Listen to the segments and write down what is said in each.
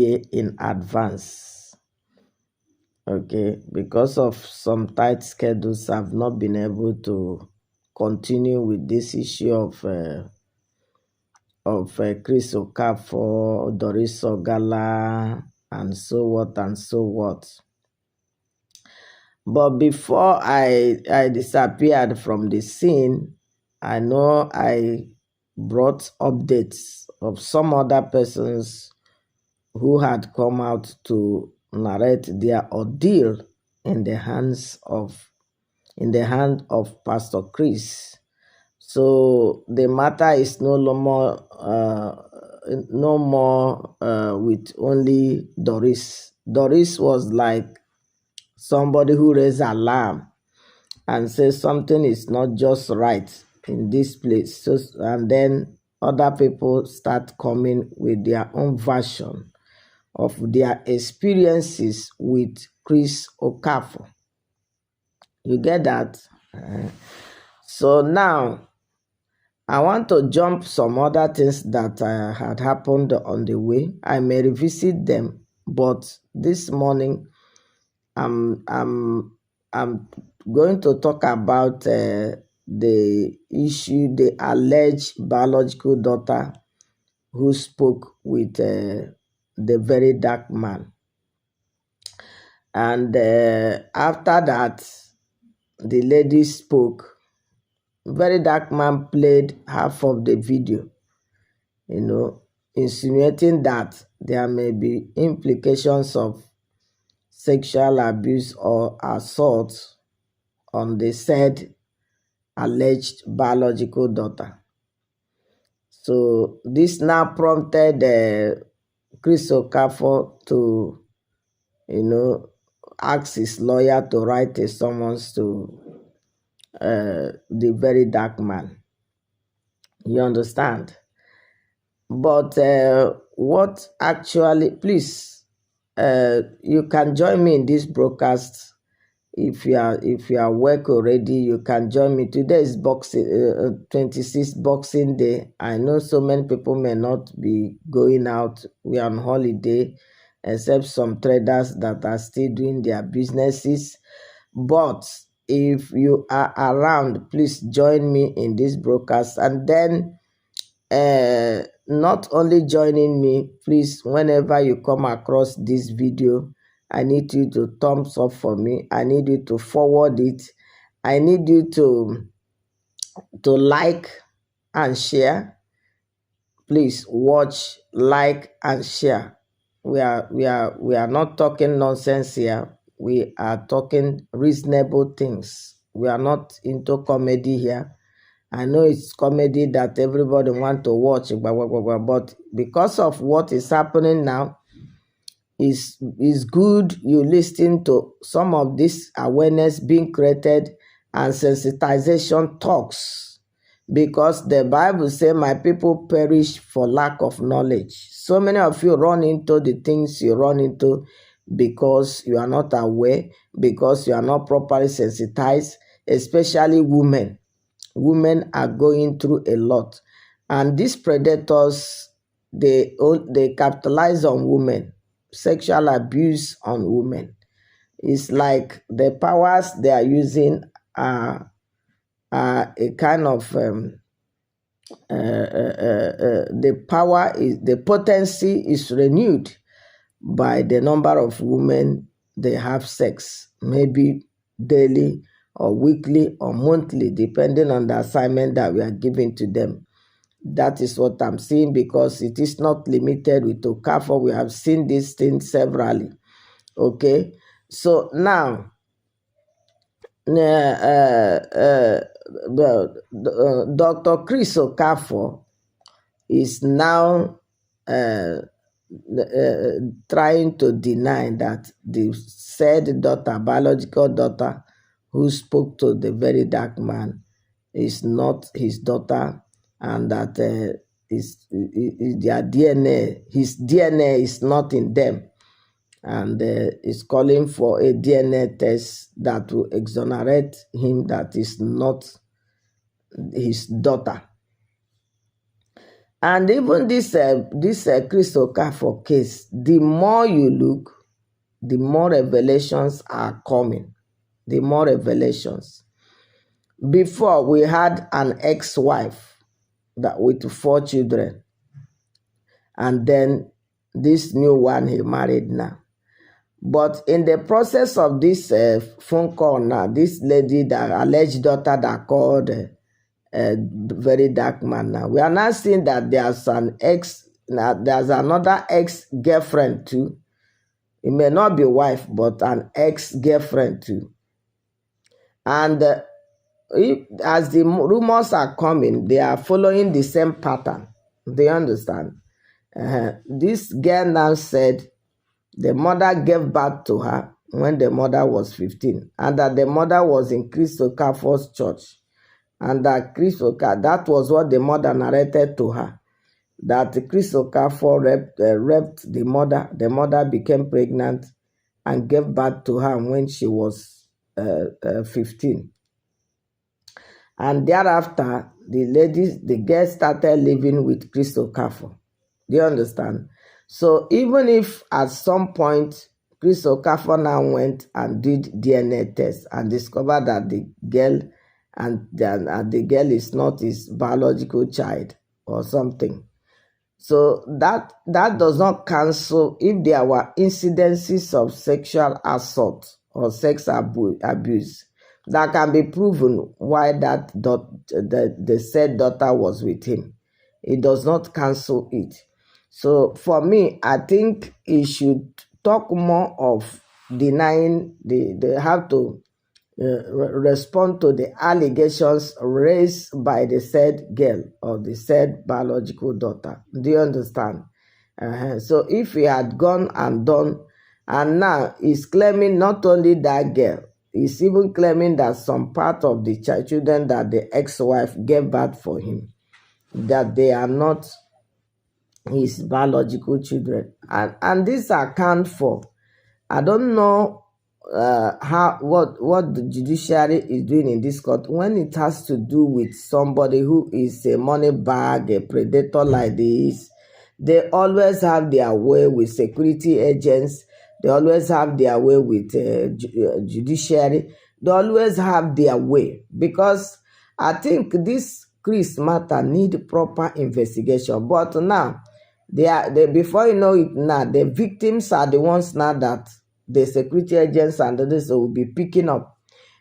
in advance. Okay, because of some tight schedules, I've not been able to continue with this issue of Chris Okafor, Doris Ogala, and so what and so what. But before I disappeared from the scene, I know I brought updates of some other persons who had come out to narrate their ordeal in the hand of Pastor Chris. So the matter is no more with only Doris. Doris was like somebody who raised alarm and says something is not just right in this place. So, and then other people start coming with their own version of their experiences with Chris Okafor. You get that? So now, I want to jump some other things that had happened on the way. I may revisit them, but this morning, I'm going to talk about the issue, the alleged biological daughter who spoke with the Verydarkman. And after that, the lady spoke. Verydarkman played half of the video, insinuating that there may be implications of sexual abuse or assault on the said alleged biological daughter. So this now prompted Chris Okafor to, ask his lawyer to write a summons to the Verydarkman. You understand? But what actually, please, you can join me in this broadcast. If you are work already, you can join me. Today is 26th Boxing Day. I know so many people may not be going out. We are on holiday, except some traders that are still doing their businesses. But if you are around, please join me in this broadcast. And then not only joining me, please, whenever you come across this video, I need you to thumbs up for me. I need you to forward it. I need you to like and share. Please watch, like, and share. We are not talking nonsense here. We are talking reasonable things. We are not into comedy here. I know it's comedy that everybody want to watch, but because of what is happening now, is good you listen to some of this awareness being created and sensitization talks, because the Bible says my people perish for lack of knowledge. So many of you run into the things you run into because you are not aware, because you are not properly sensitized, especially women. Women are going through a lot, and these predators, they capitalize on women. Sexual abuse on women. It's like the powers they are using are a kind of the potency is renewed by the number of women they have sex, maybe daily or weekly or monthly, depending on the assignment that we are giving to them. That is what I'm seeing, because it is not limited with Okafor. We have seen this thing severally. Okay, so now Dr. Chris Okafor is now trying to deny that the said daughter, biological daughter, who spoke to the Verydarkman is not his daughter, and that their DNA, his DNA is not in them, and is calling for a DNA test that will exonerate him that is not his daughter. And even this Chris Okafor case, the more you look, the more revelations are coming. The more revelations. Before, we had an ex-wife that with 4 children, and then this new one he married now. But in the process of this phone call now, this lady, that alleged daughter that called Verydarkman now, we are now seeing that there's there's another ex-girlfriend too. It may not be wife, but an ex-girlfriend too. And as the rumors are coming, they are following the same pattern. They understand. This girl now said the mother gave birth to her when the mother was 15, and that the mother was in Chris Okafor's church, and that that was what the mother narrated to her, that Chris Okafor raped the mother. The mother became pregnant and gave birth to her when she was 15. And thereafter, the girl started living with Chris Okafor. Do you understand? So even if at some point Chris Okafor now went and did DNA test and discovered that the girl the girl is not his biological child or something, so that does not cancel if there were incidences of sexual assault or sex abuse that can be proven why the said daughter was with him. It does not cancel it. So for me, I think he should talk more of denying they have to respond to the allegations raised by the said girl or the said biological daughter. Do you understand? So if he had gone and done, and now he's claiming not only that girl, he's even claiming that some part of the children that the ex-wife gave birth for him, that they are not his biological children. And this account for, I don't know what the judiciary is doing in this court when it has to do with somebody who is a money bag, a predator like this. They always have their way with security agents. They always have their way with judiciary. They always have their way, because I think this Chris matter need proper investigation. But now, before you know it, now the victims are the ones now that the security agents and others will be picking up.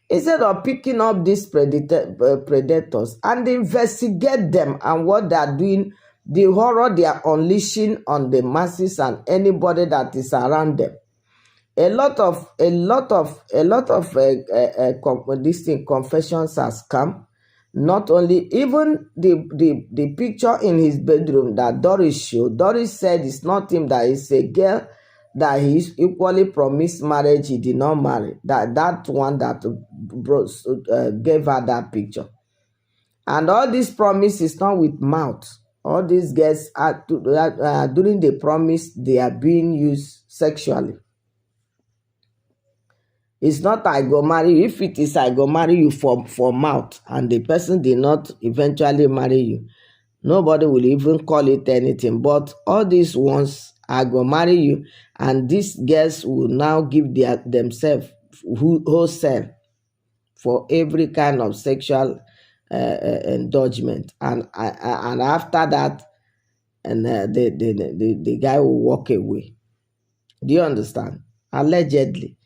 Instead of picking up these predators and investigate them and what they are doing, the horror they are unleashing on the masses and anybody that is around them. A lot of this thing, confessions has come. Not only, even the picture in his bedroom that Doris showed, Doris said it's not him, that is a girl that he equally promised marriage, he did not marry. That one that gave her that picture. And all these promise is not with mouth. All these girls during the promise, they are being used sexually. It's not I go marry you. If it is I go marry you for mouth, and the person did not eventually marry you, nobody will even call it anything. But all these ones, I go marry you, and these girls will now give themselves wholesale for every kind of sexual indulgence, and after that, and the guy will walk away. Do you understand? Allegedly.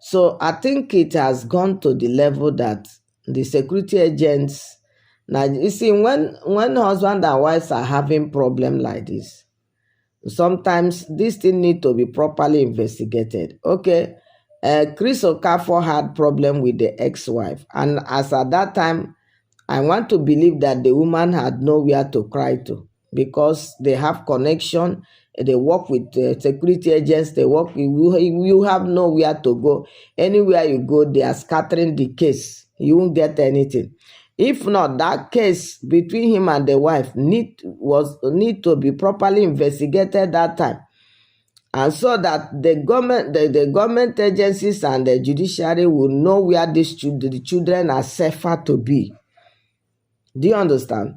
So I think it has gone to the level that the security agents, now you see, when husband and wives are having problem like this, sometimes this thing need to be properly investigated. Okay, Chris Okafor had problem with the ex-wife, and as at that time, I want to believe that the woman had nowhere to cry to, because they have connection. They work with security agents. They work. You have nowhere to go. Anywhere you go, they are scattering the case. You won't get anything. If not, that case between him and the wife need to be properly investigated that time, and so that the government agencies and the judiciary will know where the children are safer to be. Do you understand?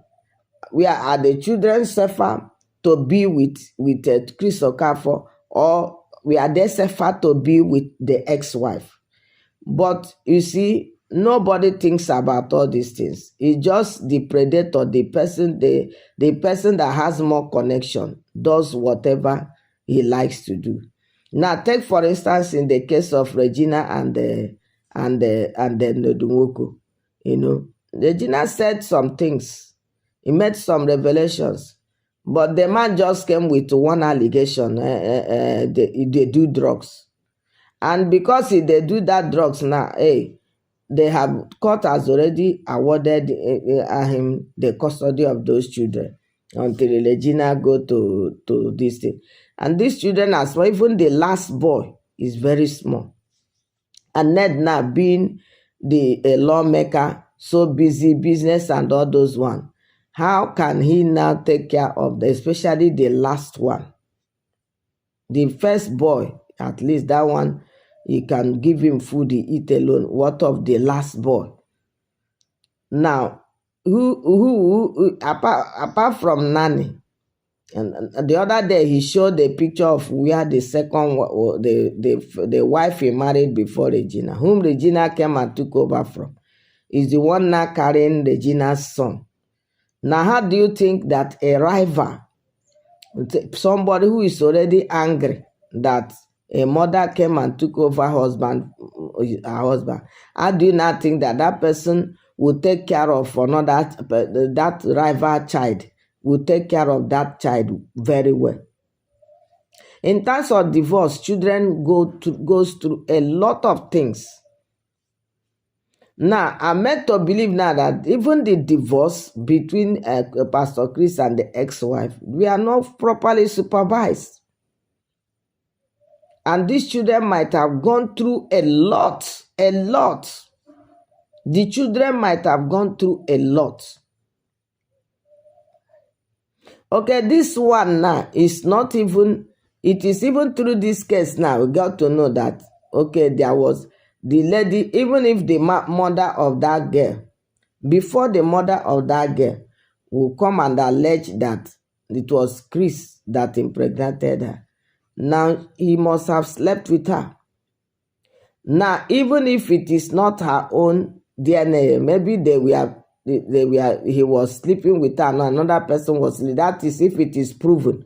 are the children safer to be with Chris Okafor, or we are they safer to be with the ex-wife? But you see, nobody thinks about all these things. It's just the predator, the person that has more connection does whatever he likes to do. Now, take for instance in the case of Regina and Ndunwoku. Regina said some things. He made some revelations, but the man just came with one allegation: they do drugs. And because they do that drugs now, they have court has already awarded him the custody of those children until Regina go to this thing. And these children, as well, even the last boy is very small. And Ned now being the lawmaker, so busy, business and all those one, how can he now take care of especially the last one? The first boy, at least that one, he can give him food, he eat alone. What of the last boy? Now, who apart from Nanny, and the other day he showed a picture of where the second, the wife he married before Regina, whom Regina came and took over from, is the one now carrying Regina's son. Now, how do you think that a rival, somebody who is already angry that a mother came and took over her husband, how do you not think that person will take care of another, that rival child will take care of that child very well? In terms of divorce, children goes through a lot of things. Now, I'm meant to believe now that even the divorce between Pastor Chris and the ex-wife, we are not properly supervised. And these children might have gone through a lot. The children might have gone through a lot. Okay, this one now is not even, it is even through this case now, we got to know that, okay, there was the lady, even if the mother of that girl, before the mother of that girl will come and allege that it was Chris that impregnated her, now he must have slept with her. Now, even if it is not her own DNA, maybe he was sleeping with her and another person was sleeping. That is if it is proven.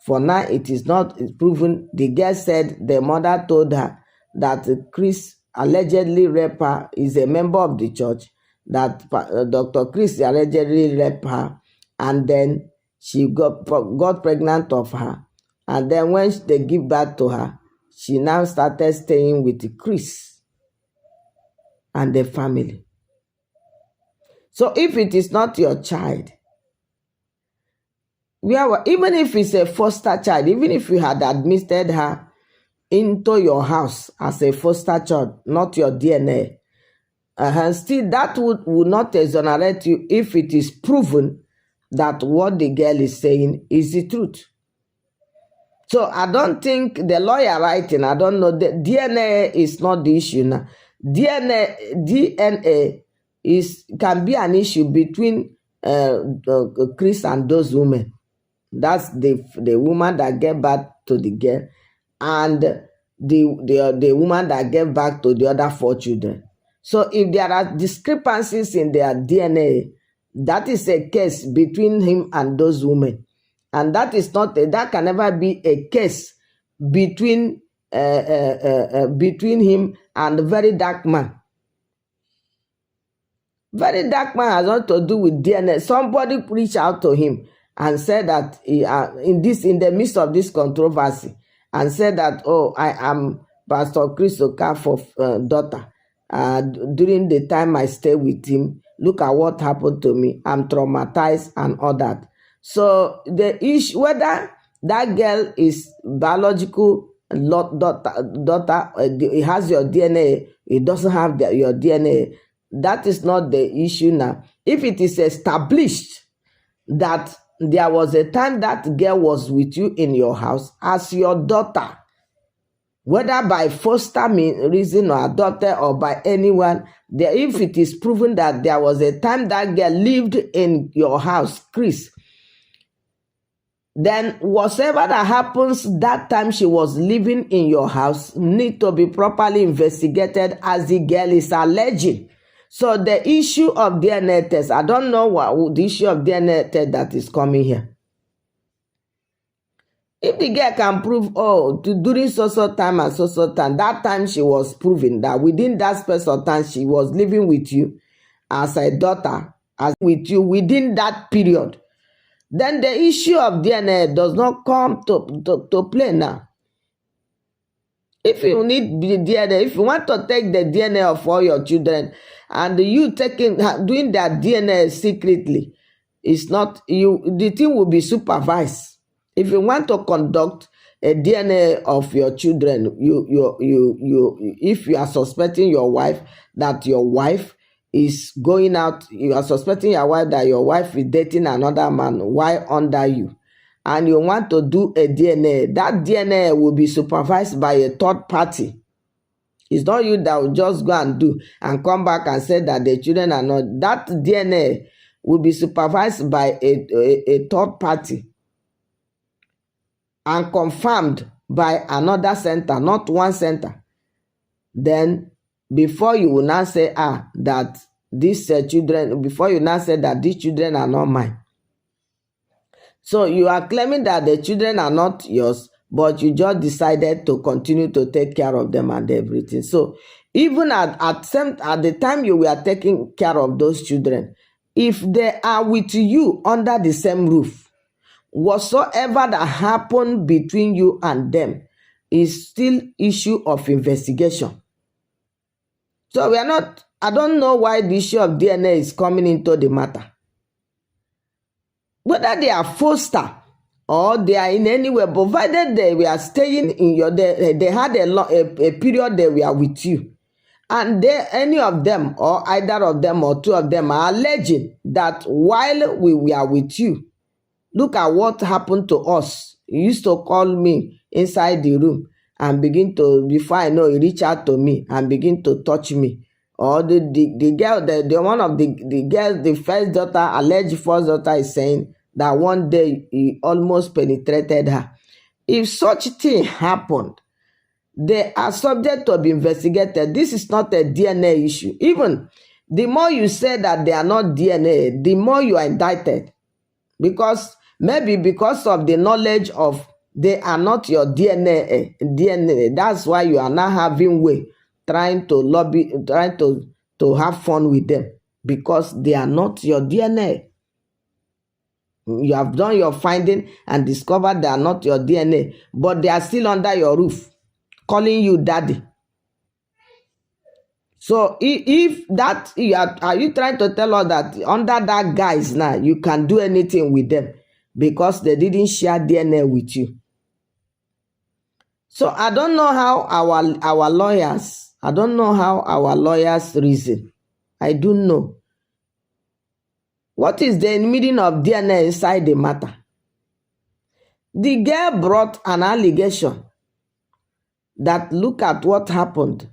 For now, it is not proven. The girl said the mother told her that Chris allegedly raped her, is a member of the church, that Dr. Chris allegedly raped her, and then she got pregnant of her. And then when they give birth to her, she now started staying with Chris and the family. So if it is not your child, even if it's a foster child, even if you had admitted her into your house as a foster child, not your DNA, still that would not exonerate you if it is proven that what the girl is saying is the truth. So I don't think the lawyer writing, I don't know, the DNA is not the issue now. DNA can be an issue between Chris and those women. That's the woman that gave birth to the girl and the woman that gave birth to the other 4 children. So if there are discrepancies in their DNA, that is a case between him and those women. And that is not that can never be a case between him and Verydarkman. Verydarkman has not to do with DNA. Somebody reached out to him and said that in the midst of this controversy, and said that, oh, I am Pastor Chris Okafor's daughter. During the time I stayed with him, look at what happened to me. I'm traumatized and all that. So the issue, whether that girl is biological daughter, it has your DNA, it doesn't have your DNA, that is not the issue now. If it is established that there was a time that girl was with you in your house as your daughter, whether by foster reason or adopted or by anyone, if it is proven that there was a time that girl lived in your house, Chris, then whatever that happens that time she was living in your house need to be properly investigated, as the girl is alleging. So the issue of DNA test, I don't know what the issue of DNA test that is coming here. If the girl can prove, during so time and so time, that time she was proving that within that space of time she was living with you as a daughter, as with you within that period, then the issue of DNA does not come to play now. If you need the DNA, if you want to take the DNA of all your children and you doing that DNA secretly, it's not you. The thing will be supervised. If you want to conduct a DNA of your children, if you are suspecting your wife that your wife is going out, you are suspecting your wife that your wife is dating another man while under you, and you want to do a DNA, that DNA will be supervised by a third party. It's not you that will just go and do and come back and say that the children are not. That DNA will be supervised by a third party and confirmed by another center, not one center. Then before you will now say that these children, before you now say that these children are not mine. So you are claiming that the children are not yours, but you just decided to continue to take care of them and everything. So even at the time you were taking care of those children, if they are with you under the same roof, whatsoever that happened between you and them is still issue of investigation. So I don't know why the issue of DNA is coming into the matter. Whether they are foster or they are in any way, provided they were staying in your, they had a period they were with you, and any of them or either of them or two of them are alleging that while we were with you, look at what happened to us. You used to call me inside the room and begin to, before I know, you reach out to me and begin to touch me. Or the girl, the one of the girls, the first daughter, alleged first daughter, is saying that one day he almost penetrated her. If such thing happened, they are subject to be investigated. This is not a DNA issue. Even the more you say that they are not DNA, the more you are indicted. Because maybe because of the knowledge of they are not your DNA, that's why you are now having way trying to lobby, trying to have fun with them, because they are not your DNA. You have done your finding and discovered they are not your DNA, but they are still under your roof, calling you daddy. So if that, are you trying to tell us that under that guise now, you can do anything with them because they didn't share DNA with you? So I don't know how our lawyers reason. I don't know. What is the meaning of DNA inside the matter? The girl brought an allegation that look at what happened.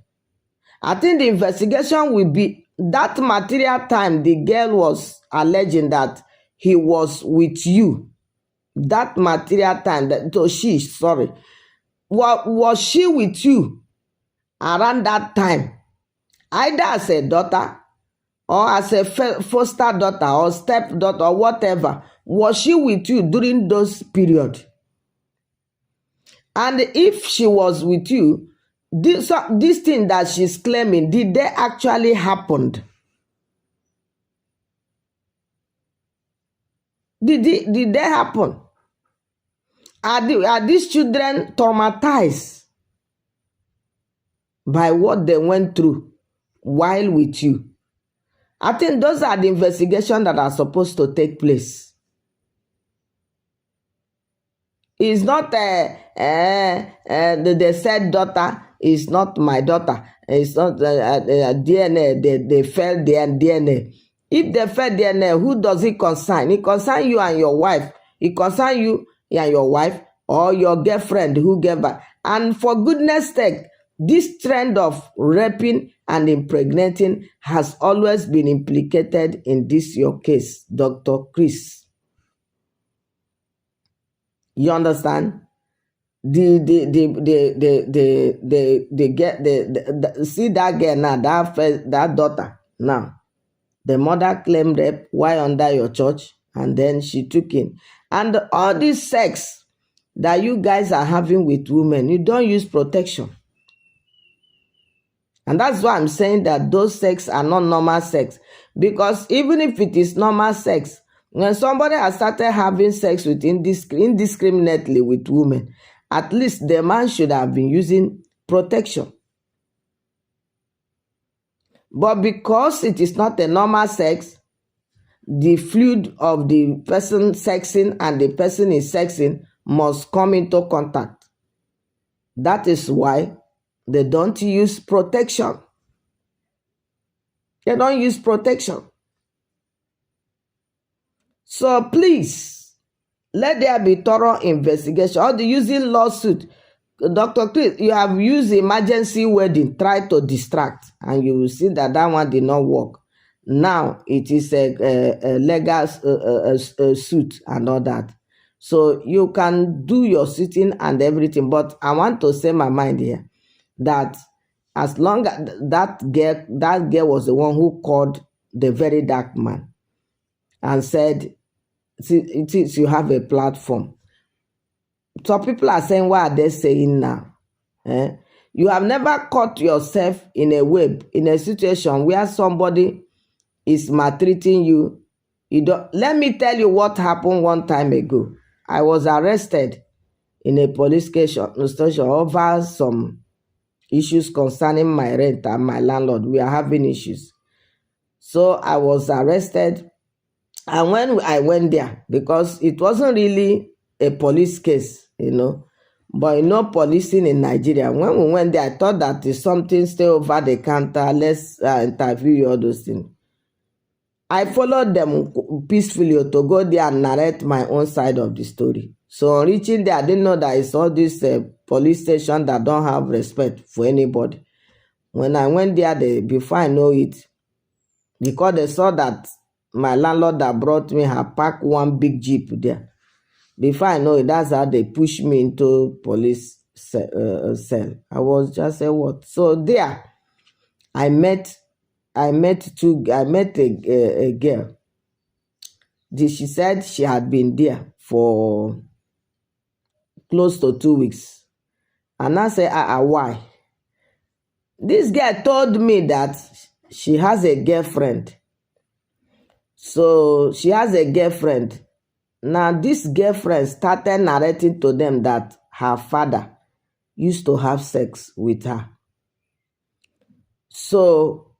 I think the investigation will be that material time the girl was alleging that he was with you. That material time, was she with you around that time? Either as a daughter or as a foster daughter or stepdaughter or whatever. Was she with you during those periods? And if she was with you, this thing that she's claiming, did they actually happen? Did they happen? Are these children traumatized by what they went through while with you? I think those are the investigations that are supposed to take place. It's not the said daughter is not my daughter. It's not DNA. They fell their DNA. If they fell DNA, who does it concern? It concerns you and your wife. It concerns you and your wife or your girlfriend who gave birth. And for goodness sake, this trend of raping and impregnating has always been implicated in this your case, Dr. Chris. You understand? See that girl now, that daughter now. The mother claimed rape while under your church, and then she took in. And all this sex that you guys are having with women, you don't use protection. And that's why I'm saying that those sex are not normal sex. Because even if it is normal sex, when somebody has started having sex with indiscriminately with women, at least the man should have been using protection. But because it is not a normal sex, the fluid of the person sexing and the person is sexing must come into contact. That is why they don't use protection. They don't use protection. So please, let there be thorough investigation. Or the using lawsuit. Dr. Chris, you have used emergency wedding, try to distract, and you will see that that one did not work. Now it is a legal suit and all that. So you can do your sitting and everything, but I want to say my mind here that as long as that girl was the one who called the Verydarkman and said, it is you have a platform. So people are saying, what are they saying now? You have never caught yourself in a web, in a situation where somebody is maltreating you. Let me tell you what happened one time ago. I was arrested in a police station over some issues concerning my rent and my landlord. We are having issues. So I was arrested. And when I went there, because it wasn't really a police case, but policing in Nigeria. When we went there, I thought that is something still over the counter. Let's interview you, all those things. I followed them peacefully to go there and narrate my own side of the story. So on reaching there, I didn't know that it's all this police station that don't have respect for anybody. When I went there, before I know it, because they saw that my landlord that brought me had parked one big jeep there. Before I know it, that's how they pushed me into police cell. I was just saying, what? So there, I met a girl. She said she had been there for close to 2 weeks. And I said, why? This girl told me that she has a girlfriend. So she has a girlfriend. Now this girlfriend started narrating to them that her father used to have sex with her. So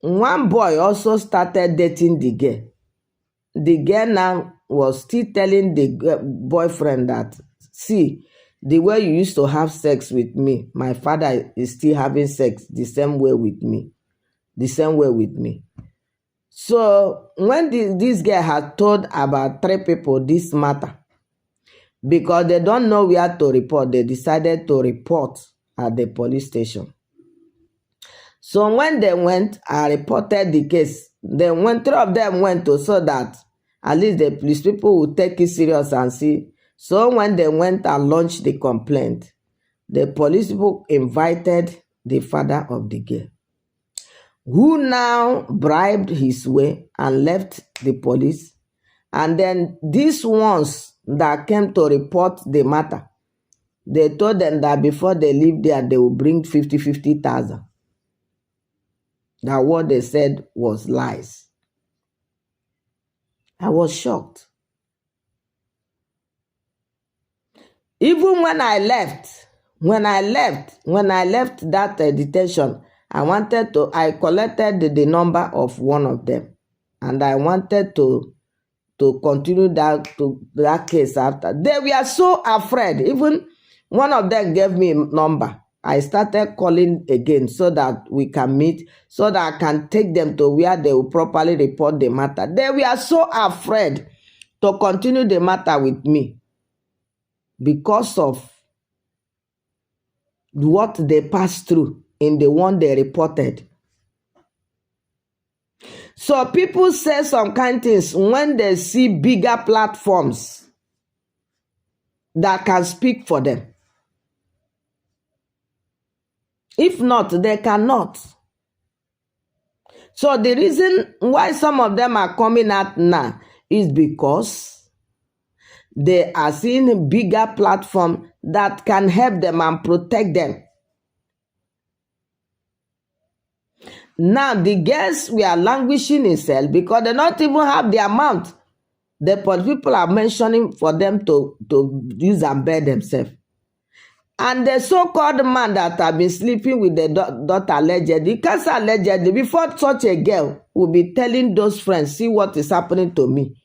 one boy also started dating the girl. The girl now was still telling the boyfriend that, see, the way you used to have sex with me, my father is still having sex the same way with me. So when this girl had told about 3 people this matter, because they don't know where to report, they decided to report at the police station. So when they went, I reported the case. Then when 3 of them went to, so that at least the police people would take it serious and see. So when they went and launched the complaint, the police people invited the father of the girl, who now bribed his way and left the police. And then these ones that came to report the matter, they told them that before they leave there, they will bring 50,000. That what they said was lies. I was shocked. Even when I left that detention, I collected the number of one of them, and I wanted to continue that case after. They were so afraid. Even one of them gave me a number. I started calling again so that we can meet, so that I can take them to where they will properly report the matter. They were so afraid to continue the matter with me. because of what they passed through in the one they reported. So people say some kind of things when they see bigger platforms that can speak for them. If not, they cannot. So the reason why some of them are coming out now is because they are seeing a bigger platform that can help them and protect them. Now, the girls were languishing in cell because they not even have the amount the people are mentioning for them to use and bear themselves. And the so-called man that have been sleeping with the daughter allegedly, because allegedly, before such a girl will be telling those friends, see what is happening to me.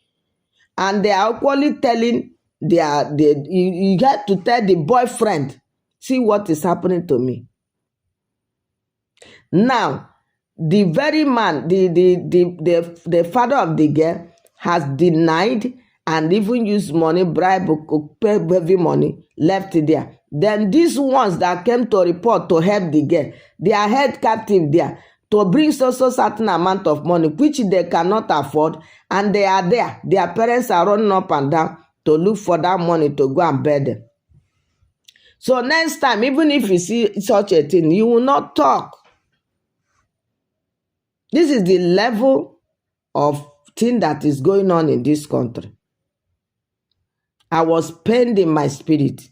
And they are equally telling you get to tell the boyfriend, see what is happening to me. Now, the very man, the father of the girl has denied and even used money, bribe, pay heavy money, left it there. Then these ones that came to report to help the girl, they are held captive there to bring so certain amount of money, which they cannot afford, and they are there. Their parents are running up and down to look for that money to go and bear them. So next time, even if you see such a thing, you will not talk. This is the level of thing that is going on in this country. I was pained in my spirit.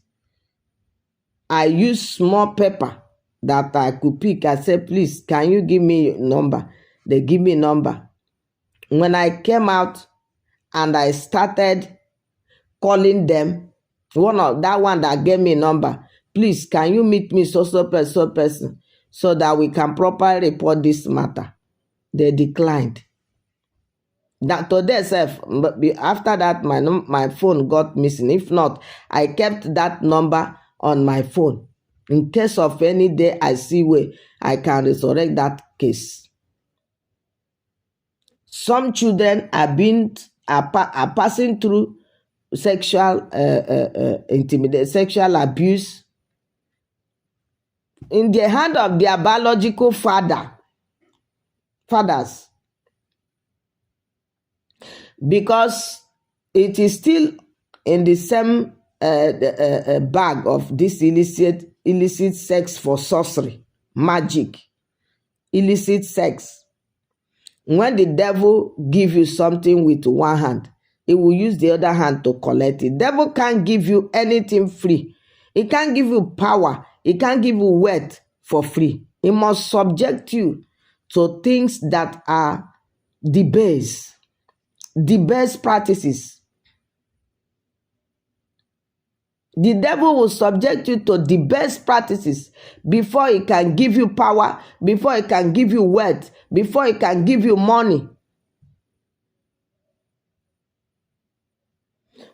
I used small paper that I could pick. I said, please, can you give me your number? They give me a number. When I came out and I started calling them, that one that gave me a number, please, can you meet me so person so that we can properly report this matter? They declined. That today, after that, my phone got missing. If not, I kept that number on my phone. In case of any day I see where I can resurrect that case. Some children are passing through sexual intimidation, sexual abuse in the hand of their biological fathers. Because it is still in the same bag of this illicit sex for sorcery, magic, illicit sex. When the devil give you something with one hand, he will use the other hand to collect it. Devil can't give you anything free. He can't give you power. He can't give you wealth for free. He must subject you to things that are debased practices. The devil will subject you to the best practices before he can give you power, before he can give you wealth, before he can give you money.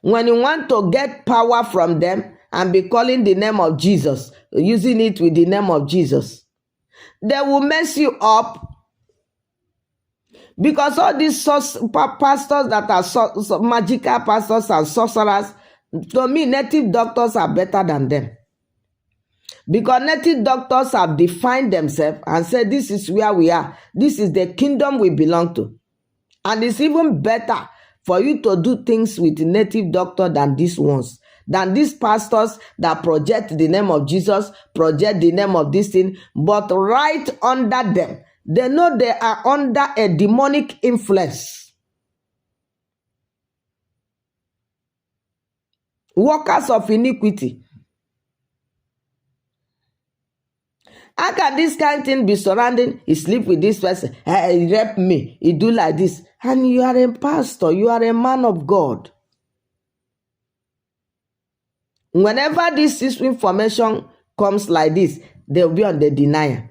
When you want to get power from them and be calling the name of Jesus, using it with the name of Jesus, they will mess you up. Because all these pastors that are magical pastors and sorcerers, to me, native doctors are better than them. Because native doctors have defined themselves and said, this is where we are. This is the kingdom we belong to. And it's even better for you to do things with native doctor than these ones. Than these pastors that project the name of Jesus, project the name of this thing, but right under them, they know they are under a demonic influence. Workers of iniquity. How can this kind of thing be surrounding? He sleep with this person, he rape me, he do like this. And you are a pastor, you are a man of God. Whenever this information comes like this, they will be on the denial.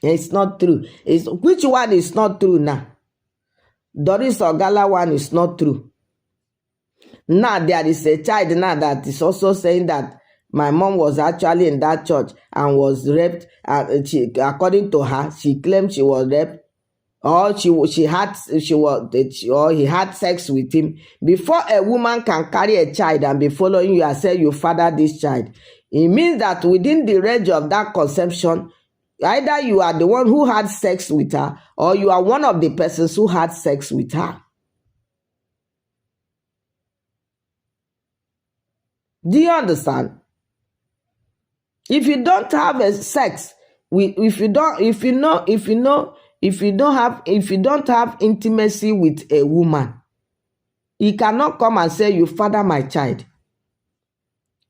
It's not true. Which one is not true now? Doris Ogala one is not true. Now there is a child now that is also saying that my mom was actually in that church and was raped. According to her, she claimed she was raped or he had sex with him, before a woman can carry a child and be following you and say you father this child, it means that within the range of that conception, either you are the one who had sex with her or you are one of the persons who had sex with her. Do you understand? If you don't have a sex, if you don't have intimacy with a woman, he cannot come and say you father my child.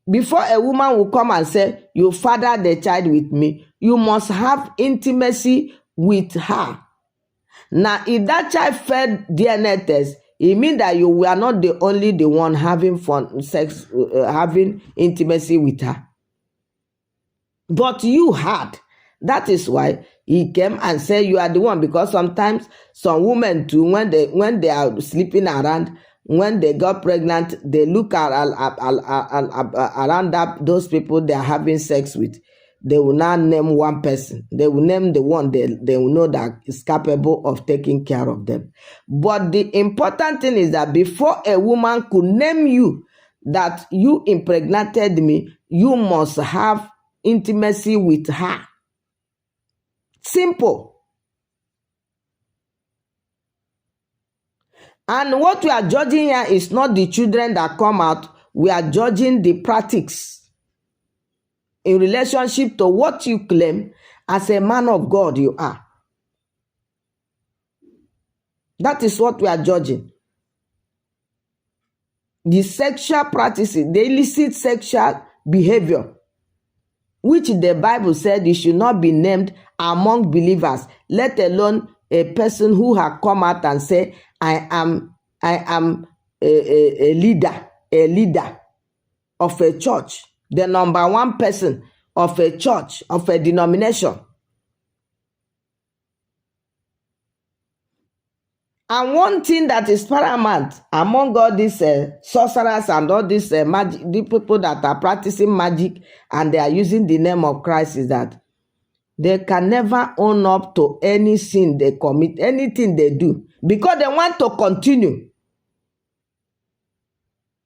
Before a woman will come and say you father the child with me, you must have intimacy with her. Now, if that child failed DNA test, it means that you were not the only one having having intimacy with her. But you had. That is why he came and said you are the one, because sometimes some women too, when they are sleeping around, when they got pregnant, they look around those people they are having sex with. They will not name one person. They will name the one they will know that is capable of taking care of them. But the important thing is that before a woman could name you that you impregnated me, you must have intimacy with her. Simple. And what we are judging here is not the children that come out. We are judging the practice in relationship to what you claim as a man of God you are. That is what we are judging. The sexual practices, the illicit sexual behavior, which the Bible said it should not be named among believers, let alone a person who has come out and say, I am a leader of a church, the number one person of a church, of a denomination. And one thing that is paramount among all these sorcerers and all these magic, the people that are practicing magic and they are using the name of Christ, is that they can never own up to any sin they commit, anything they do, because they want to continue.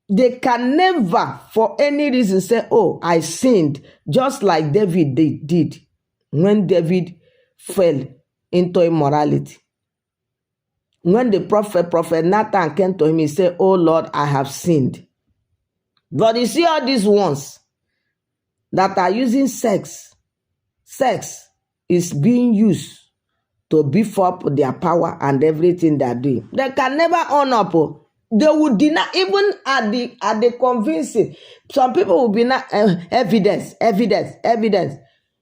They can never, for any reason, say, oh, I sinned, just like David did when David fell into immorality. When the prophet Nathan came to him, he said, oh Lord, I have sinned. But you see all these ones that are using sex is being used to beef up their power and everything they're doing. They can never own up. They would deny, even at the convincing. Some people will be not evidence.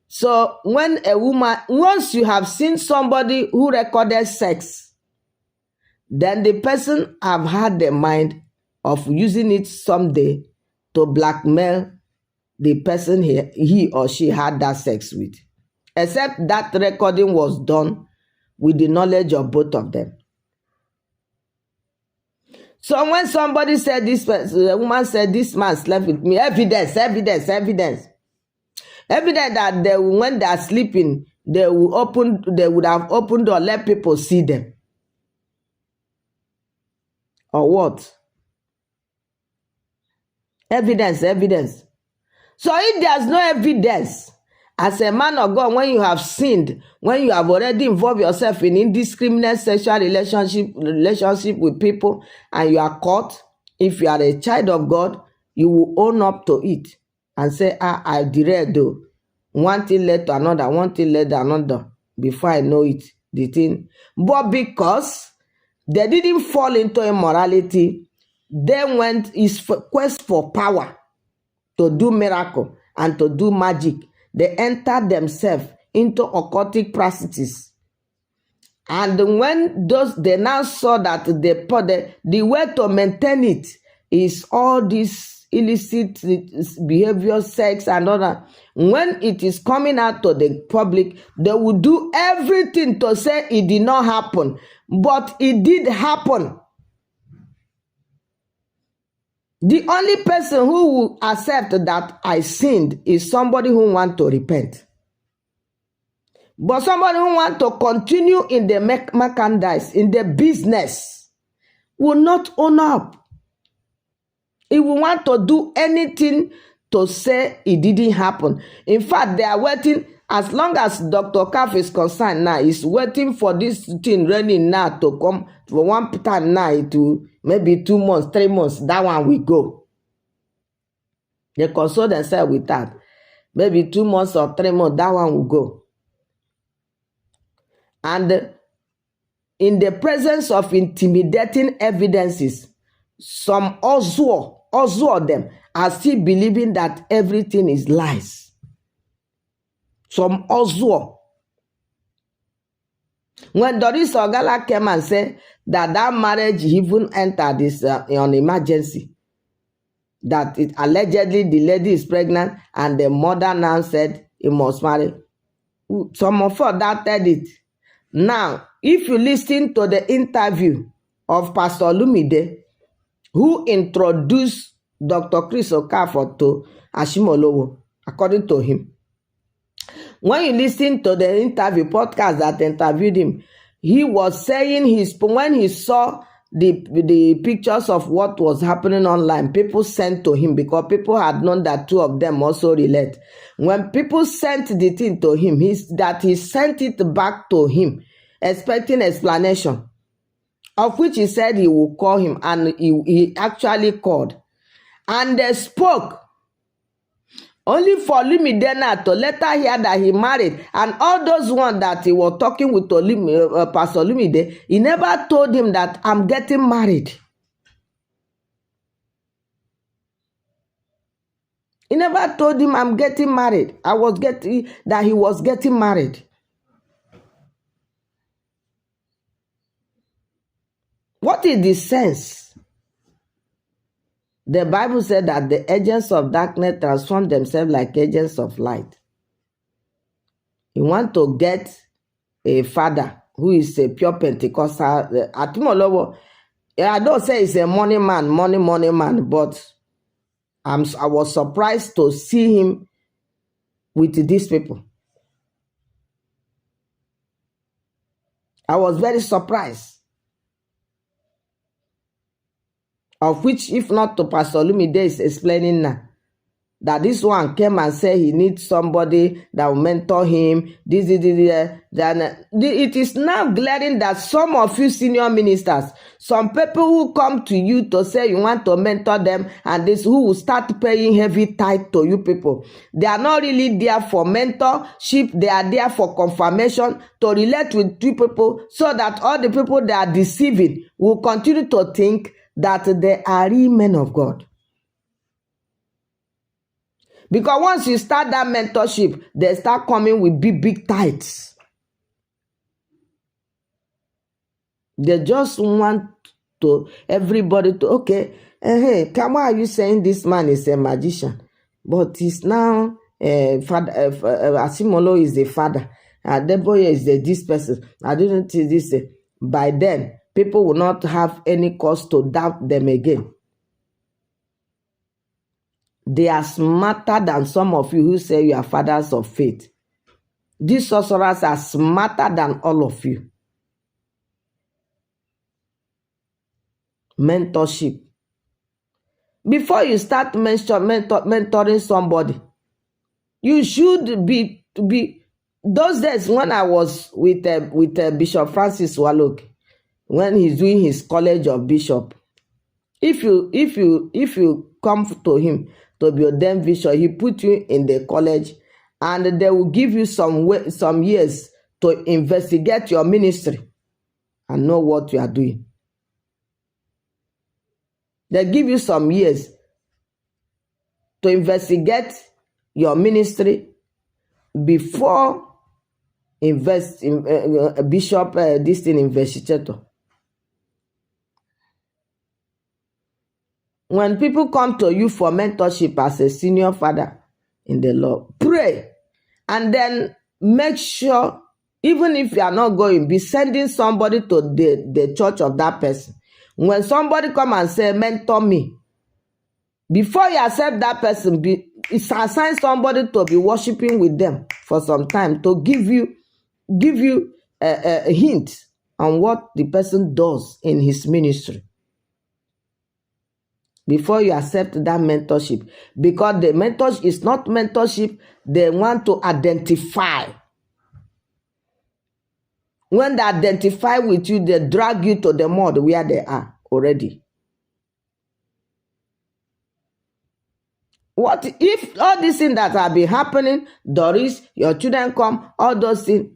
So when a woman, once you have seen somebody who recorded sex, then the person have had the mind of using it someday to blackmail the person he or she had that sex with. Except that recording was done with the knowledge of both of them. So when somebody said this person, the woman said this man slept with me, evidence that when they are sleeping, they would have opened or let people see them. Or what? Evidence. So if there's no evidence, as a man of God, when you have sinned, when you have already involved yourself in indiscriminate sexual relationship with people, and you are caught, if you are a child of God, you will own up to it and say, I did though. One thing led to another, before I know it, the thing. But because they didn't fall into immorality, they went his quest for power to do miracle and to do magic. They entered themselves into occultic practices. And when they now saw that the way to maintain it is all this illicit behavior, sex and all that. When it is coming out to the public, they will do everything to say it did not happen. But it did happen. The only person who will accept that I sinned is somebody who wants to repent. But somebody who want to continue in the merchandise, in the business, will not own up. He will want to do anything to say it didn't happen. In fact, they are waiting, as long as Dr. Okafor is concerned now, he's waiting for this thing running now to come for one time now to maybe 2 months, 3 months, that one will go. They console themselves with that. Maybe 2 months or 3 months, that one will go. And in the presence of intimidating evidences, some also them are still believing that everything is lies. Some also. When Doris Ogala came and said that marriage even entered this on emergency, that it allegedly the lady is pregnant and the mother now said he must marry. Some of us doubted it. Now, if you listen to the interview of Pastor Lumide, who introduced Dr. Chris Okafor to Ashimolowo, according to him, when you listen to the interview podcast that interviewed him, he was saying when he saw the pictures of what was happening online, people sent to him because people had known that two of them also relate. When people sent the thing to him, he sent it back to him, expecting explanation, of which he said he will call him, and he actually called. And they spoke. Only for Lumide to later hear that he married. And all those ones that he was talking with Pastor Lumide, he never told him that I'm getting married. He never told him I'm getting married. That he was getting married. What is the sense? The Bible said that the agents of darkness transform themselves like agents of light. You want to get a father who is a pure Pentecostal. I don't say he's a money man, but I was surprised to see him with these people. I was very surprised. Of which, if not to Pastor Lumide is explaining now, that this one came and said he needs somebody that will mentor him. Then it is now glaring that some of you senior ministers, some people who come to you to say you want to mentor them, and this who will start paying heavy tithe to you people, they are not really there for mentorship. They are there for confirmation, to relate with you people, so that all the people they are deceiving will continue to think that they are real men of God. Because once you start that mentorship, they start coming with big tithes. They just want to everybody to, okay, hey, why are you saying this man is a magician? But he's now Asimolo is the father, Adeboye is this person. I didn't see this. By then, people will not have any cause to doubt them again. They are smarter than some of you who say you are fathers of faith. These sorcerers are smarter than all of you. Mentorship. Before you start mentoring somebody, you should be those days when I was with Bishop Francis Walloke, when he's doing his college of bishop, if you come to him to be ordained bishop, he put you in the college, and they will give you some years to investigate your ministry and know what you are doing. They give you some years to investigate your ministry before invest in bishop this thing investigator. When people come to you for mentorship as a senior father in the Lord, pray, and then make sure, even if you are not going, be sending somebody to the church of that person. When somebody come and say, mentor me, before you accept that person, assign somebody to be worshiping with them for some time, to give you give you a hint on what the person does in his ministry before you accept that mentorship. Because the mentorship is not mentorship, they want to identify. When they identify with you, they drag you to the mud where they are already. What if all these things that have been happening, Doris, your children come, all those things?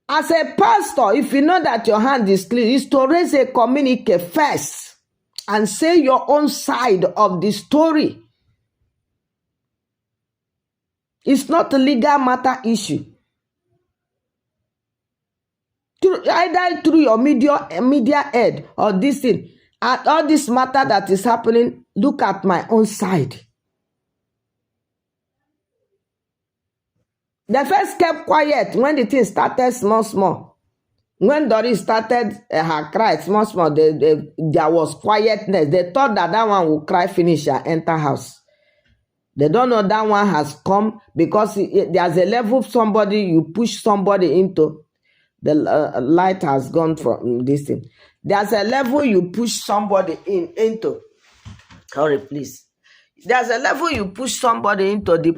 As a pastor, if you know that your hand is clean, is to raise a communique first and say your own side of the story. It's not a legal matter issue. Either through your media head or this thing, and all this matter that is happening, look at my own side. They first kept quiet when the thing started small. When Doris started her cry small, there was quietness. They thought that one would cry finish and enter house. They don't know that one has come because there's a level somebody, you push somebody into, the light has gone from this thing. There's a level you push somebody into. Sorry, please. There's a level you push somebody into, the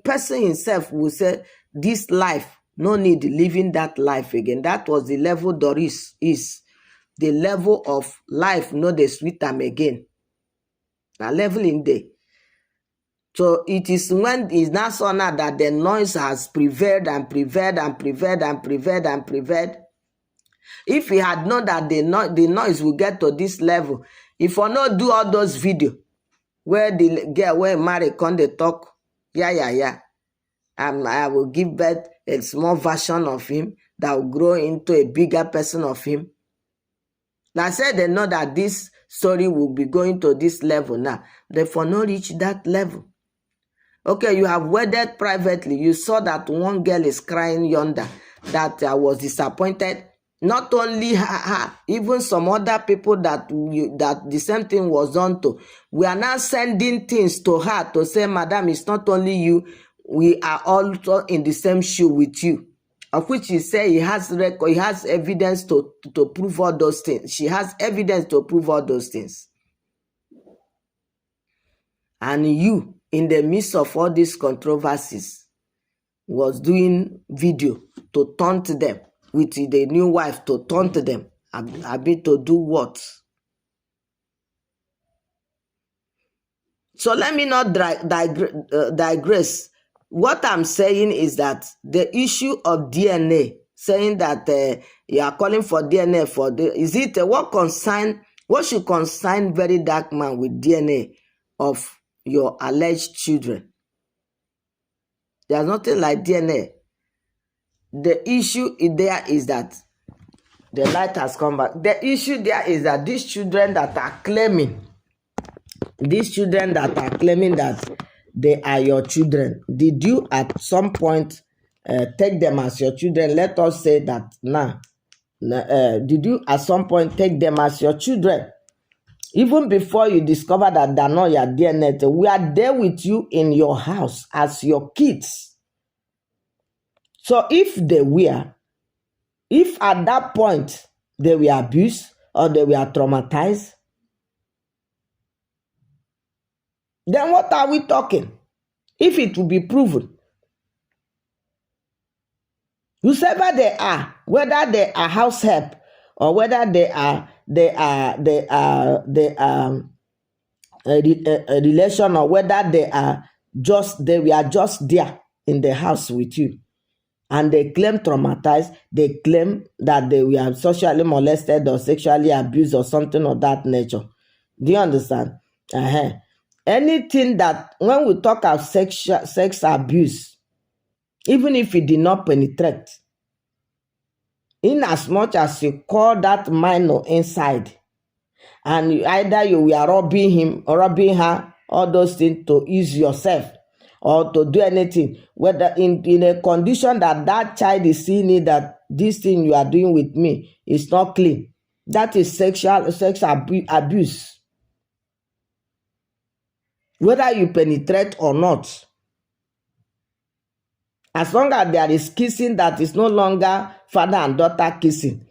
person himself will say, this life, no need living that life again. That was the level Doris is. The level of life, no the sweet time again. A level in there. So it is when it's not so now that the noise has prevailed and prevailed and prevailed and prevailed and prevailed. If he had known that the noise will get to this level, if I not do all those videos, where the girl where marry come they talk, yeah. I will give birth a small version of him that will grow into a bigger person of him. Now I said they know that this story will be going to this level now. Therefore, not reach that level. Okay, you have wedded privately. You saw that one girl is crying yonder, that was disappointed. Not only her, even some other people that the same thing was done to. We are now sending things to her to say, Madam, it's not only you. We are also in the same shoe with you. Of which he said he has evidence to prove all those things. She has evidence to prove all those things. And you, in the midst of all these controversies, was doing video to taunt them. With the new wife to taunt them, a bit to do what? So let me not digress. What I'm saying is that the issue of DNA, saying that you are calling for DNA for is it what should concern Verydarkman with DNA of your alleged children? There's nothing like DNA. The issue there is that the light has come back. The issue there is that these children that are claiming that they are your children, did you at some point take them as your children? Let us say that now. Did you at some point take them as your children? Even before you discover that they're not your DNA, we are there with you in your house as your kids. So if at that point they were abused or they were traumatized, then what are we talking? If it will be proven, whoever they are, whether they are house help or whether they are a relation, or whether they were just there in the house with you, and they claim traumatized, they claim that they were socially molested or sexually abused or something of that nature. Do you understand? Anything that, when we talk of sex abuse, even if it did not penetrate, in as much as you call that minor inside, and either you were robbing him or robbing her, all those things to ease yourself, or to do anything, whether in a condition that child is seeing it, that this thing you are doing with me is not clean, that is sex abuse. Whether you penetrate or not. As long as there is kissing, that is no longer father and daughter kissing,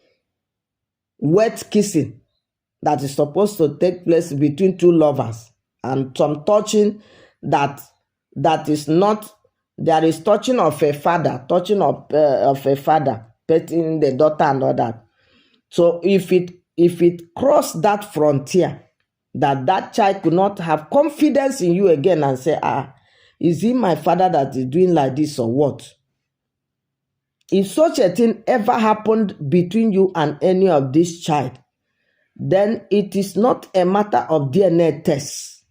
wet kissing that is supposed to take place between two lovers, and some touching that is not, there is touching of a father, touching of a father, petting the daughter and all that. So if it crossed that frontier, that child could not have confidence in you again and say, is it my father that is doing like this or what? If such a thing ever happened between you and any of this child, then it is not a matter of DNA tests.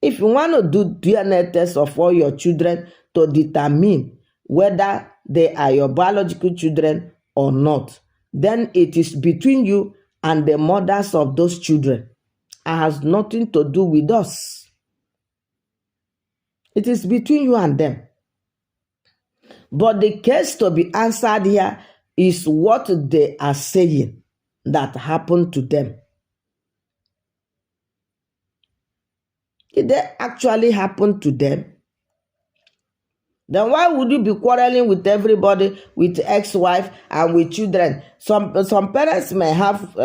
If you want to do DNA tests of all your children to determine whether they are your biological children or not, then it is between you and the mothers of those children. It has nothing to do with us. It is between you and them. But the case to be answered here is what they are saying that happened to them. Did that actually happen to them? Then why would you be quarreling with everybody, with ex-wife and with children? Some parents may have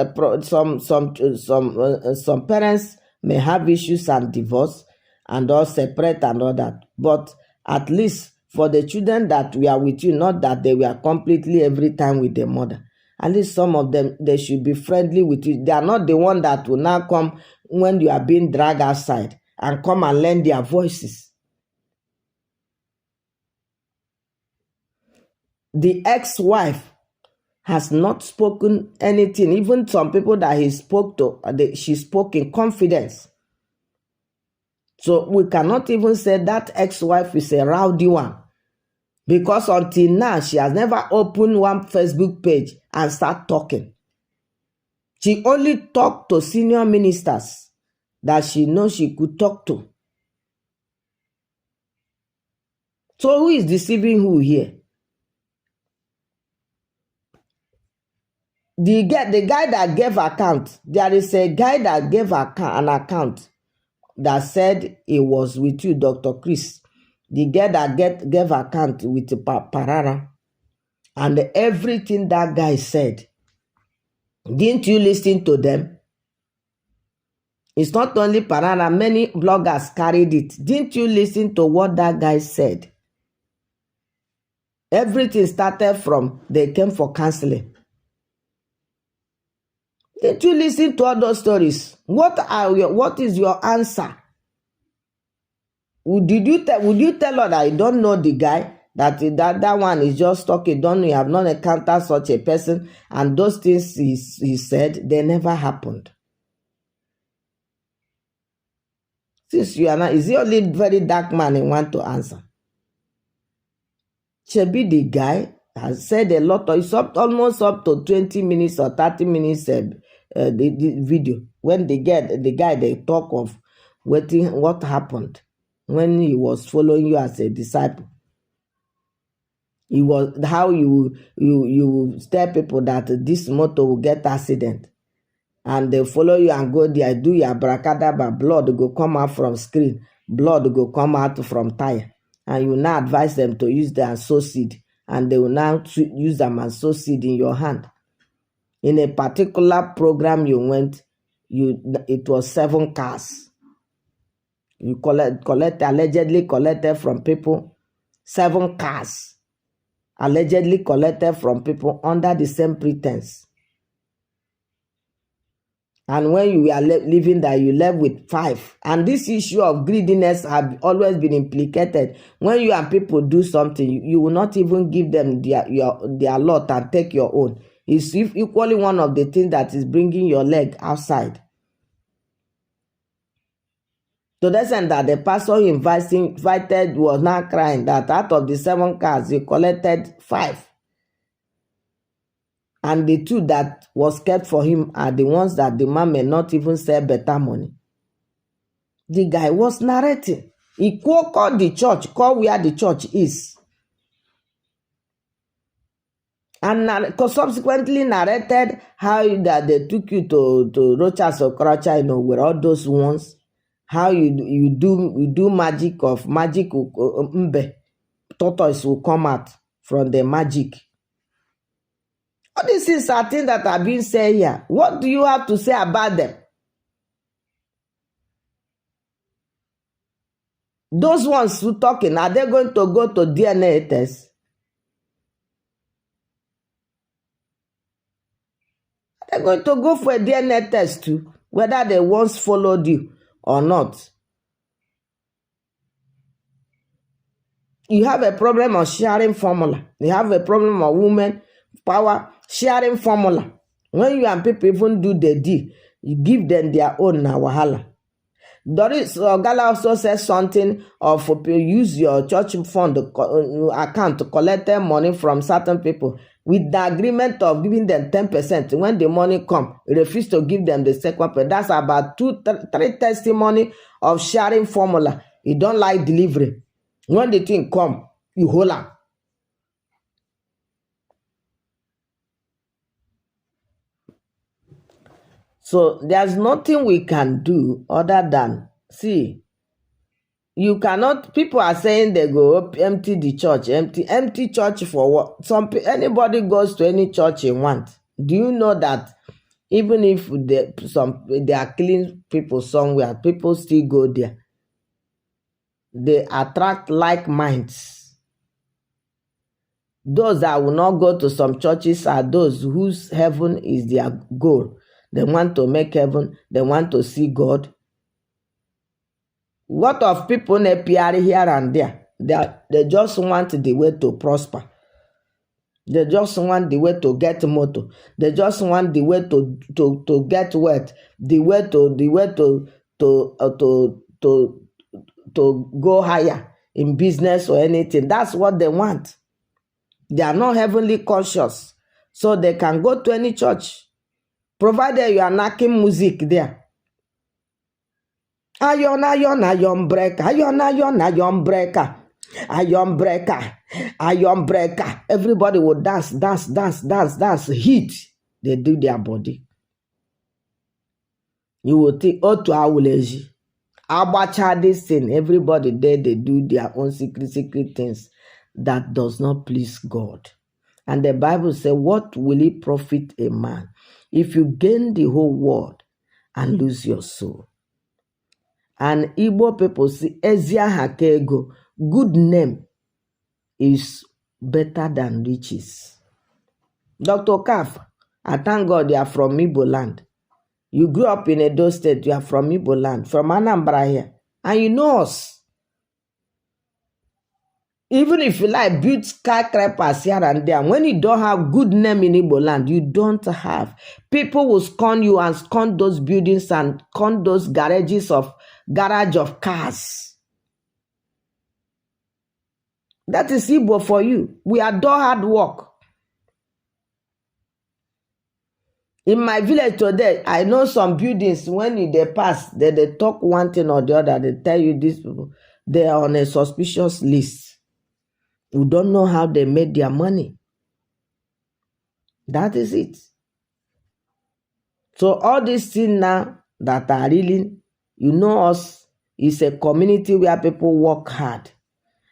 some parents may have issues and divorce and all separate and all that. But at least for the children that we are with you, not that they were completely every time with their mother. At least some of them, they should be friendly with you. They are not the one that will now come when you are being dragged outside and come and lend their voices. The ex-wife has not spoken anything. Even some people that he spoke to, she spoke in confidence. So we cannot even say that ex-wife is a rowdy one, because until now she has never opened one Facebook page and start talking. She only talked to senior ministers that she knows she could talk to. So who is deceiving who here? The guy that gave account, there is a guy that gave an account that said he was with you, Dr. Chris. The guy that gave account with Parara, and everything that guy said, didn't you listen to them? It's not only Parara, many bloggers carried it. Didn't you listen to what that guy said? Everything started from they came for counseling. Did you listen to all those stories? What is your answer? Would you tell her that you don't know the guy? That one is just talking, you have not encountered such a person, and those things he said, they never happened. Since you are not, is it only Verydarkman you want to answer? Shebi the guy has said a lot, it's almost up to 20 minutes or 30 minutes the video, when the guy they talk of what happened when he was following you as a disciple. It was how you tell people that this motor will get accident, and they follow you and go there, do your abracadabra, blood go come out from screen, blood go come out from tire, and you now advise them to use them and sow seed, and they will now use them and sow seed in your hand. In a particular program you went, it was 7 cars. You allegedly collected from people 7 cars. Allegedly collected from people under the same pretense. And when you were living there, you left with 5. And this issue of greediness have always been implicated. When you and people do something, you will not even give them their lot and take your own. It's equally one of the things that is bringing your leg outside. To the extent that the pastor invited was now crying that out of the 7 cars, he collected 5. And the 2 that was kept for him are the ones that the man may not even sell better money. The guy was narrating. He called the church, called where the church is. And subsequently narrated how that they took you to Rochas or Karacha, where all those ones, how you do magic mbe. tortoise will come out from the magic. All these things are things that are being said here. What do you have to say about them? Those ones who talking, are they going to go to DNA test? They're going to go for a DNA test too, whether they once followed you or not. You have a problem of sharing formula. You have a problem of women power sharing formula. When you and people even do the deal, you give them their own wahala. Doris Ogala also says something of use your church fund account to collect money from certain people with the agreement of giving them 10%. When the money come, you refuse to give them the second pay. That's about 2-3 testimony of sharing formula. You don't like delivery. When the thing come, you hold on. So there's nothing we can do other than, see, you cannot, people are saying they go empty the church, empty church for what? Anybody goes to any church they want. Do you know that even if they are killing people somewhere, people still go there? They attract like minds. Those that will not go to some churches are those whose heaven is their goal. They want to make heaven. They want to see God. What of people in APR here and there? They just want the way to prosper. They just want the way to get motor. They just want the way to get wealth. The way to go higher in business or anything. That's what they want. They are not heavenly conscious. So they can go to any church, provided you are knocking music there. Iron, iron, iron breaker. Iron, iron, iron breaker. Iron breaker. Iron breaker. Everybody will dance. Heat. They do their body. You will think, oh, to our lazy. Abacha this thing. Everybody there, they do their own secret things that does not please God. And the Bible says, what will it profit a man if you gain the whole world and lose your soul? And Igbo people say, Ezia Hakego, good name is better than riches. Dr. Okafor, I thank God you are from Igbo land. You grew up in Edo State, you are from Igbo land, from Anambra here. And you know us. Even if you like build skyscrapers here and there, when you don't have good name in Igbo land, you don't have. People will scorn you and scorn those buildings and scorn those garage of cars. That is Igbo for you. We adore hard work. In my village today, I know some buildings, when they pass, they talk one thing or the other. They tell you these people, they are on a suspicious list. You don't know how they made their money. That is it. So all these things now that are really, you know us, is a community where people work hard.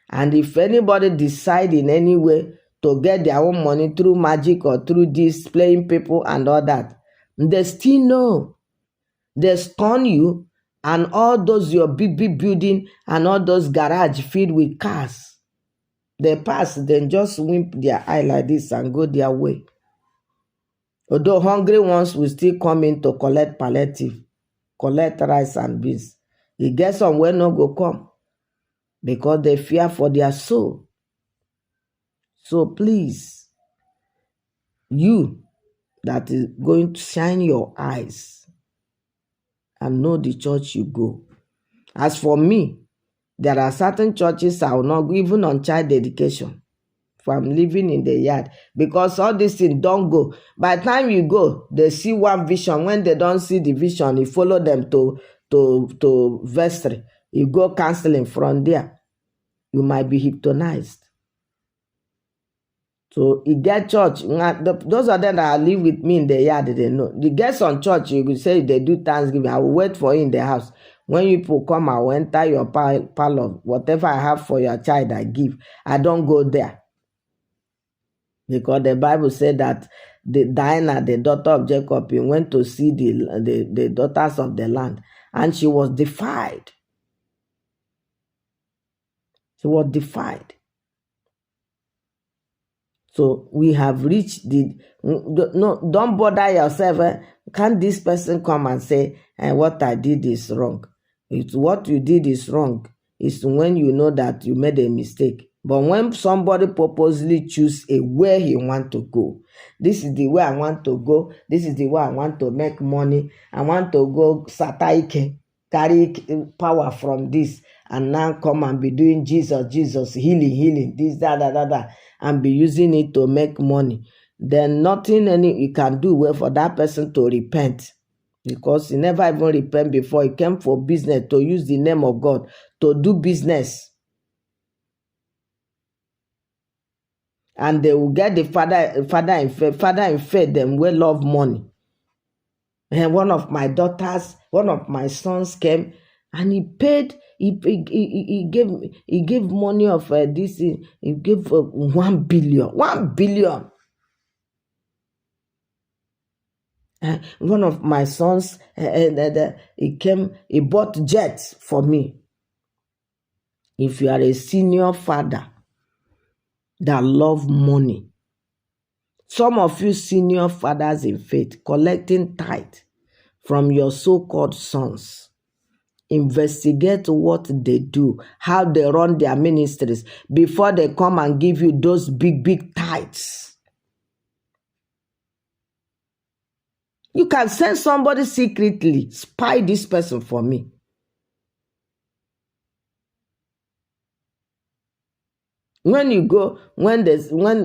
And if anybody decide in any way to get their own money through magic or through this, playing people and all that, they still know. They stun you and all those your big building and all those garage filled with cars. They pass, then just wimp their eye like this and go their way. Although hungry ones will still come in to collect palliative, collect rice and beans. You get somewhere no go come because they fear for their soul. So please, you that is going to shine your eyes and know the church you go. As for me, there are certain churches I will not go, even on child dedication. If I'm living in the yard, because all these things don't go. By the time you go, they see one vision. When they don't see the vision, you follow them to vestry. You go counseling from there. You might be hypnotized. So you get church. Those of them that live with me in the yard, they know. You get some church, you could say they do Thanksgiving. I will wait for you in the house. When you people come, I will enter your parlor. Whatever I have for your child, I give. I don't go there. Because the Bible said that Diana, the daughter of Jacob, went to see the daughters of the land, and she was defied. She was defied. So we have reached no, don't bother yourself. Can't this person come and say, what I did is wrong? It's what you did is wrong. It's when you know that you made a mistake. But when somebody purposely choose a way he want to go, this is the way I want to go, this is the way I want to make money, I want to go Sataike, carry power from this, and now come and be doing Jesus, healing, this, that, and be using it to make money, then nothing you can do well for that person to repent, because he never even repent before. He came for business, to use the name of God to do business, and they will get the father in faith, them will love money. And one of my sons came, and he paid. He gave money of this. He gave 1 billion. 1 billion. One of my sons, he came. He bought jets for me. If you are a senior father that love money, some of you senior fathers in faith collecting tithe from your so-called sons, investigate what they do, how they run their ministries before they come and give you those big tithes. You can send somebody secretly, spy this person for me. When you go, when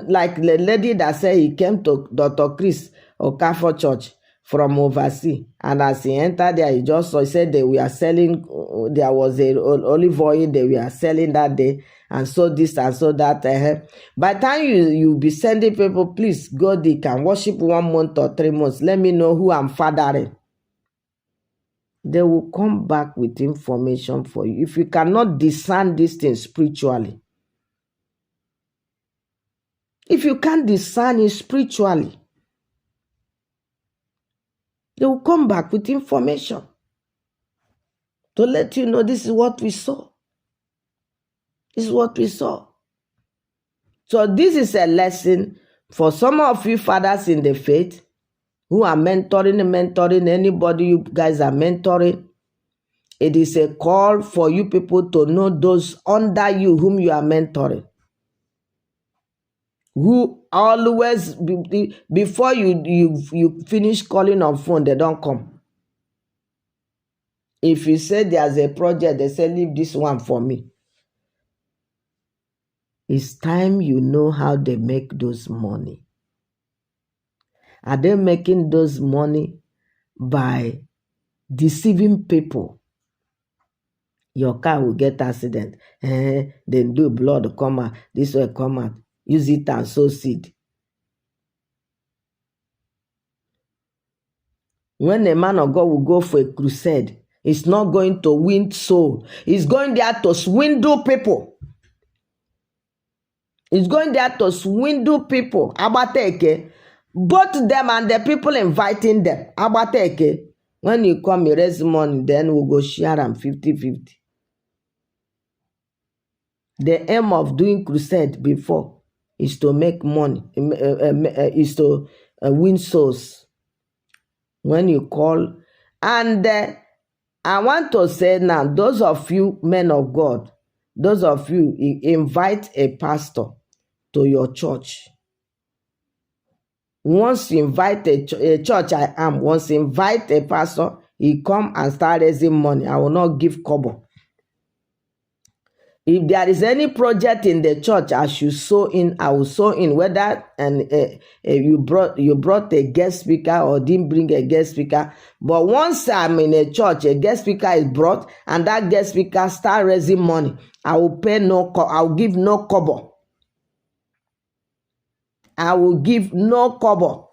like the lady that said he came to Dr. Chris Okafor church from overseas, and as he entered there, he just saw, he said they were selling, there was a olive oil they were selling that day, and so this and so that. By the time you be sending people, please go, they can worship 1 month or 3 months. Let me know who I'm fathering. They will come back with information for you. If you cannot discern these things spiritually, if you can't discern it spiritually, they will come back with information to let you know this is what we saw. This is what we saw. So this is a lesson for some of you fathers in the faith who are mentoring anybody you guys are mentoring. It is a call for you people to know those under you whom you are mentoring, who always, before you finish calling on phone, they don't come. If you say there's a project, they say, leave this one for me. It's time you know how they make those money. Are they making those money by deceiving people? Your car will get accident. Then do blood come out. This will come out. Use it and sow seed. When a man of God will go for a crusade, he's not going to win soul. He's going there to swindle people. He's going there to swindle people. Abateke. Both them and the people inviting them. Abateke. When you come, you raise money, then we'll go share them 50-50. The aim of doing crusade before is to make money, is to win souls. When you call, and I want to say now, those of you men of God, those of you invite a pastor to your church. Once you invite a church, once you invite a pastor, he come and start raising money. I will not give kobo. If there is any project in the church, I should sow in. I will sow in. Whether you brought a guest speaker or didn't bring a guest speaker, but once I'm in a church, a guest speaker is brought, and that guest speaker start raising money, I will pay no. I will give no kobo. I will give no kobo.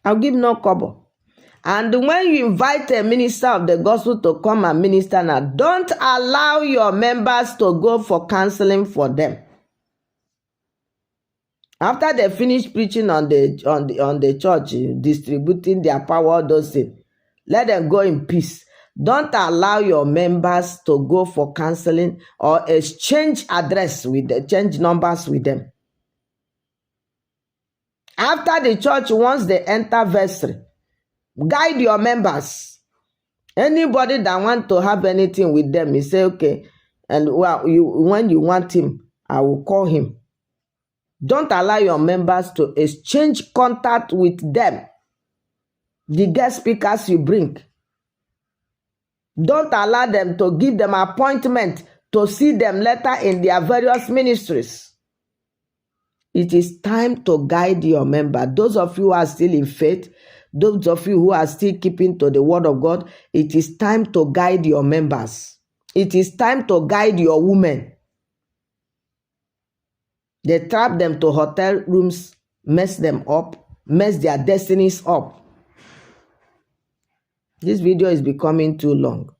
I'll give no kobo. And when you invite a minister of the gospel to come and minister now, don't allow your members to go for counseling for them. After they finish preaching on the church, distributing their power, those things, let them go in peace. Don't allow your members to go for counseling or exchange address with them, change numbers with them. After the church, once they enter vestry, guide your members. Anybody that want to have anything with them, you say, okay, and when you want him, I will call him. Don't allow your members to exchange contact with them. The guest speakers you bring. Don't allow them to give them appointment to see them later in their various ministries. It is time to guide your member. Those of you who are still in faith, those of you who are still keeping to the word of God, it is time to guide your members. It is time to guide your women. They trap them to hotel rooms, mess them up, mess their destinies up. This video is becoming too long.